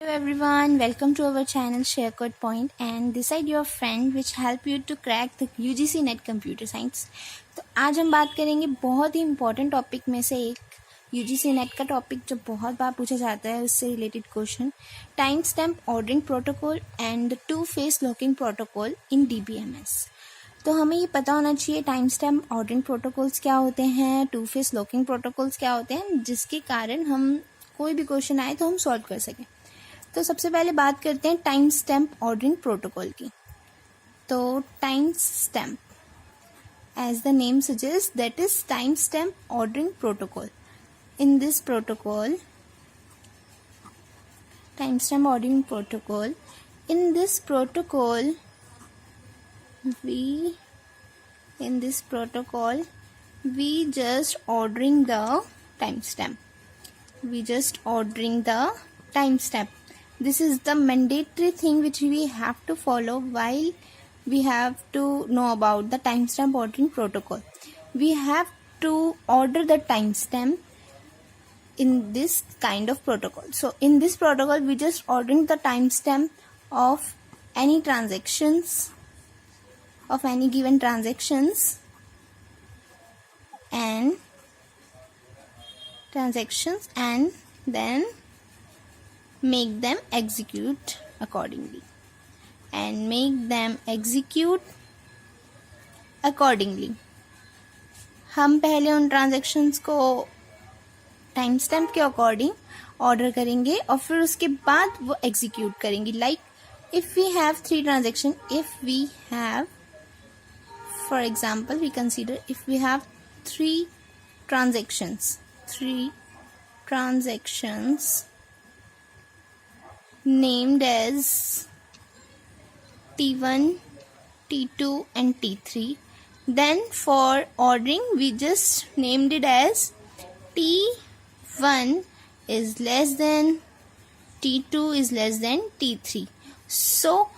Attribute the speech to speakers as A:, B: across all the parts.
A: Hello everyone, welcome to our channel ShareCode Point and decide your friend which help you to crack the UGC net computer science. तो आज हम बात करेंगे बहुत ही important topic में से एक यूजीसी नेट का टॉपिक जो बहुत बार पूछा जाता है, उससे related question time stamp ordering protocol and two phase locking protocol in DBMS। तो हमें ये पता होना चाहिए टाइम स्टैम्प ऑर्डरिंग प्रोटोकॉल्स क्या होते हैं, टू फेस लॉकिंग प्रोटोकॉल्स क्या होते हैं, जिसके कारण हम कोई भी क्वेश्चन आए तो हम सॉल्व कर सकें। तो सबसे पहले बात करते हैं टाइम स्टैम्प ऑर्डरिंग प्रोटोकॉल की। तो time stamp as the name suggest that is time stamp ordering protocol. In this protocol time stamp ordering protocol in this protocol we just ordering the timestamp. This is the mandatory thing which we have to follow while we have to know about the timestamp ordering protocol. We have to order the timestamp in this kind of protocol. So in this protocol we just ordering the timestamp of any transactions, of any given transactions and then make them execute accordingly हम पहले उन transactions को time stamp के according order करेंगे और फिर उसके बाद वो एग्जीक्यूट करेंगे। Like if we have 3 transaction, if we have for example we consider if we have 3 transactions named as T1, T2 and T3. Then for ordering we just named it as T1 is less than T2 is less than T3. So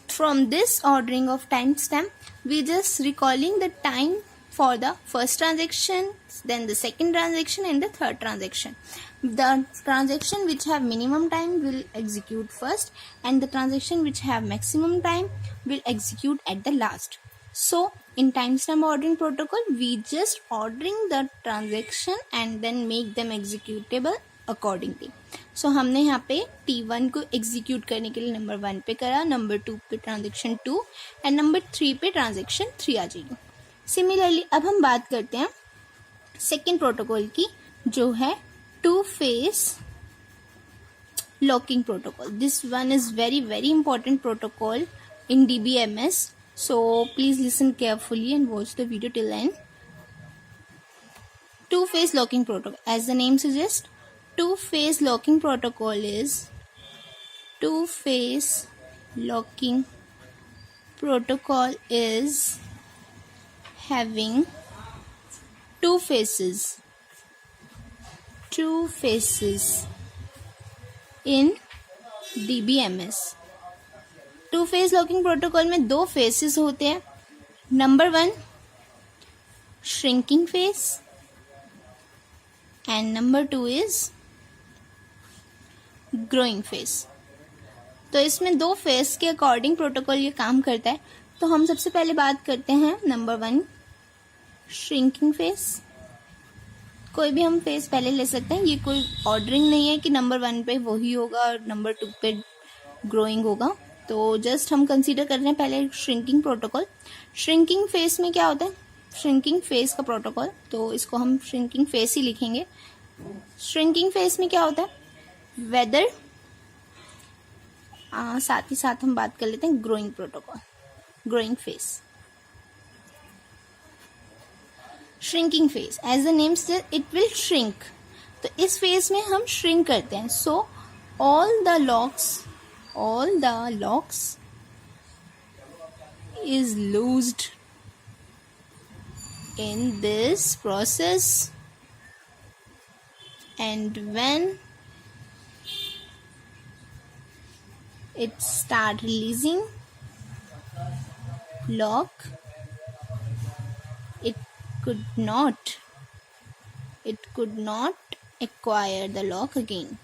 A: from this ordering of timestamp we just recalling the time for the first transaction, then the second transaction and the third transaction. The transaction which have minimum time will execute first and the transaction which have maximum time will execute at the last. So in timestamp ordering protocol we just ordering the transaction and then make them executable accordingly. So हमने यहाँ पे T1 को execute करने के लिए number 1 पे करा, number 2 पे ट्रांजेक्शन 2 एंड नंबर 3 पे ट्रांजेक्शन 3 आ जाएगी। सिमिलरली अब हम बात करते हैं सेकेंड प्रोटोकॉल की, जो है two phase locking protocol. This one is very very important protocol in DBMS, so please listen carefully and watch the video till end. Two phase locking protocol as the name suggest, two phase locking protocol is having two faces in DBMS। Two phase locking protocol में 2 phases होते हैं। Number 1 shrinking phase and number 2 is growing phase. तो इसमें 2 face के according protocol ये काम करता है। तो हम सबसे पहले बात करते हैं नंबर 1 श्रिंकिंग फेस। कोई भी हम फेस पहले ले सकते हैं, ये कोई ऑर्डरिंग नहीं है कि नंबर 1 पे वही होगा और नंबर 2 पे ग्रोइंग होगा। तो जस्ट हम कंसीडर कर रहे हैं पहले श्रिंकिंग प्रोटोकॉल। श्रिंकिंग फेस में क्या होता है, श्रिंकिंग फेस का प्रोटोकॉल, तो इसको हम श्रिंकिंग फेस ही लिखेंगे। श्रिंकिंग फेस में क्या होता है, वेदर साथ ही साथ हम बात कर लेते हैं growing protocol, growing phase. Shrinking phase as the name says it will shrink. तो इस फेस में हम श्रिंक करते हैं। सो all the locks is loosed in this process, and when it start releasing lock, it could not acquire the lock again.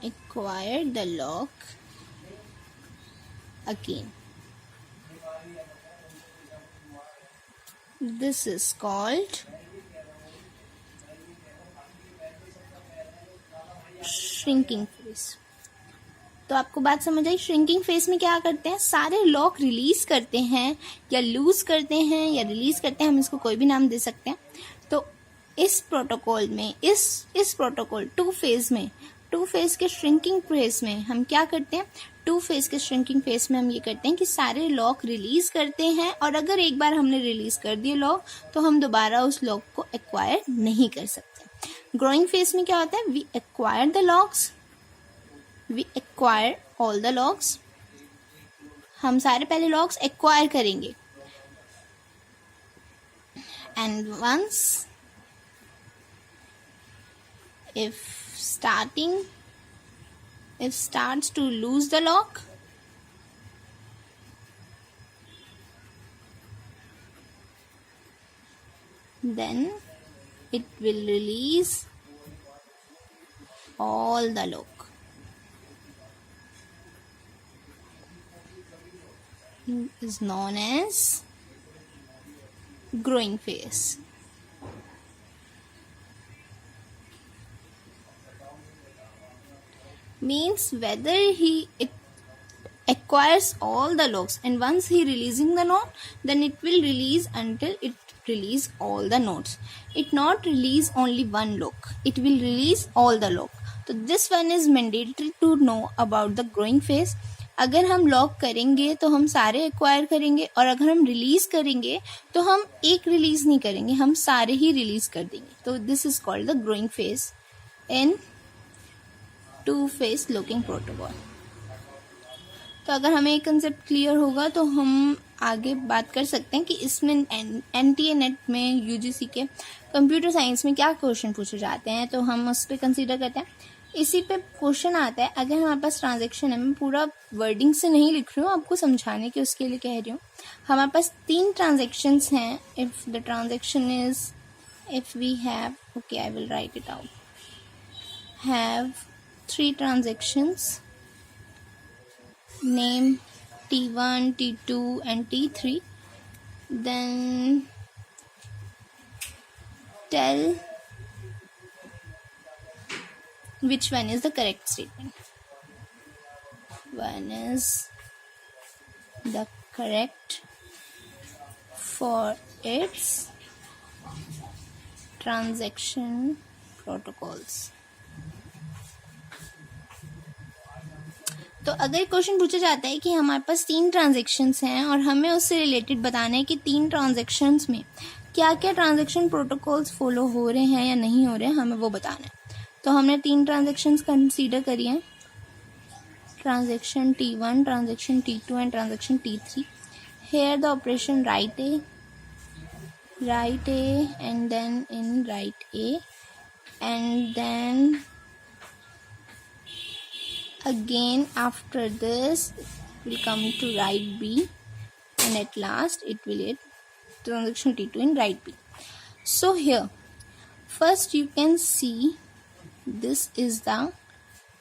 A: acquire the lock again. This is called shrinking phase. तो आपको बात समझ आई? Shrinking phase में क्या करते हैं, सारे lock release करते हैं या लूज करते हैं या रिलीज करते हैं, हम इसको कोई भी नाम दे सकते हैं. तो इस प्रोटोकॉल में इस प्रोटोकॉल टू फेज के श्रिंकिंग फेज में हम क्या करते हैं, टू फेज के श्रिंकिंग फेज में हम ये करते हैं कि सारे लॉक रिलीज करते हैं, और अगर एक बार हमने रिलीज कर दिए लॉक तो हम दोबारा उस लॉक को एक्वायर नहीं कर सकते. ग्रोइंग फेज में क्या होता है, we acquire the locks, we acquire all the locks. हम सारे पहले locks acquire करेंगे, and once if starts to lose the lock, then it will release all the lock. Is known as growing phase. Means whether he acquires all the locks, and once he releasing the node, then it will release until it release all the nodes. It not release only one lock, it will release all the lock. So this one is mandatory to know about the growing phase. अगर हम lock करेंगे तो हम सारे acquire करेंगे, और अगर हम रिलीज करेंगे तो हम एक रिलीज नहीं करेंगे, हम सारे ही रिलीज कर देंगे. तो this is called the growing phase in to phase locking protocol. तो अगर हमें एक कंसेप्ट क्लियर होगा तो हम आगे बात कर सकते हैं कि इसमें एनटीए नेट में यूजीसी के कंप्यूटर साइंस में क्या क्वेश्चन पूछे जाते हैं, तो हम उस पर कंसीडर करते हैं. इसी पे क्वेश्चन आता है, अगर हमारे पास ट्रांजैक्शन है, मैं पूरा वर्डिंग से नहीं लिख रही हूँ, आपको समझाने के उसके लिए कह रही हूँ. हमारे पास 3 ट्रांजैक्शंस हैं. If the transaction is, if we have, okay I will write it out, have 3 transactions, name T1, T2 and T3, then tell which one is the correct statement. One is the correct for its transaction protocols. तो अगर question पूछा जाता है कि हमारे पास 3 transactions हैं और हमें उससे रिलेटेड बताना है कि 3 ट्रांजेक्शन्स में क्या क्या ट्रांजेक्शन प्रोटोकॉल्स फॉलो हो रहे हैं या नहीं हो रहे हैं, हमें वो बताना है. तो हमने 3 ट्रांजेक्शन्स कंसीडर करी हैं, transaction T1, transaction T2 and transaction T3. Here the operation write A and then in write A, and then again after this will come to write B, and at last it will hit transaction T2 in write B. So here first you can see this is the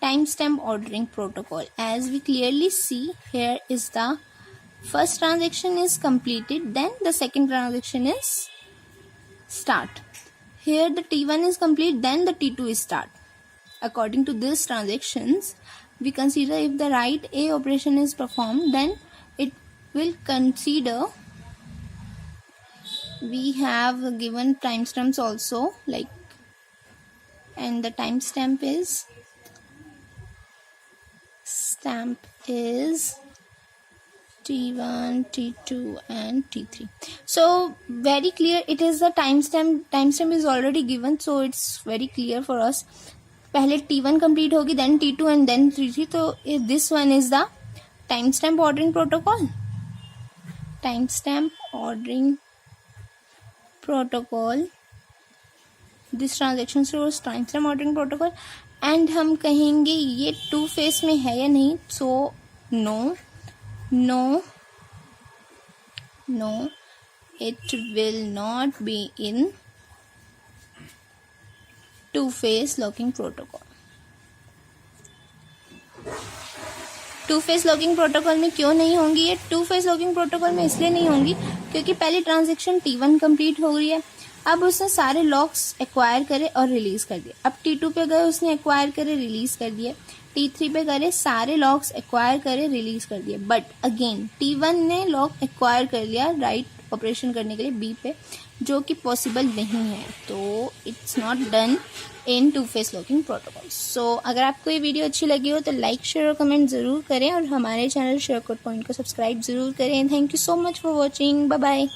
A: timestamp ordering protocol. As we clearly see, here is the first transaction is completed, then the second transaction is start. Here the T1 is complete, then the T2 is start. According to these transactions, we consider if the write A operation is performed, then it will consider, we have given timestamps also, like, and the timestamp is T1, T2 and T3. So very clear, it is the timestamp is already given, so it's very clear for us. पहले T1 complete होगी, then T2 and then T3. तो this one is the time stamp ordering protocol. Time stamp ordering protocol, this transaction shows time stamp ordering protocol. And हम कहेंगे ये 2 phase में है या नहीं. So no, it will not be in 2 phase locking protocol. Two phase locking protocol में क्यों नहीं होंगी ये? टू फेज लॉकिंग प्रोटोकॉल में इसलिए नहीं होंगी क्योंकि पहले ट्रांजेक्शन T1 कंप्लीट हो रही है, अब उसने सारे लॉक्स एक्वायर करे और रिलीज कर दिए। अब T2 पे गए, उसने एक्वायर करे रिलीज कर दिए। T3 पे करे, सारे लॉक्स एक्वायर करे रिलीज कर दिए। बट अगेन T1 ने लॉक एक्वायर कर लिया राइट ऑपरेशन करने के लिए B पे, जो कि पॉसिबल नहीं है, तो it's not done in two phase locking protocol. So अगर आपको ये वीडियो अच्छी लगी हो तो लाइक शेयर और कमेंट जरूर करें और हमारे चैनल शेयर कोड पॉइंट को सब्सक्राइब जरूर करें। Thank you so much for watching. Bye bye.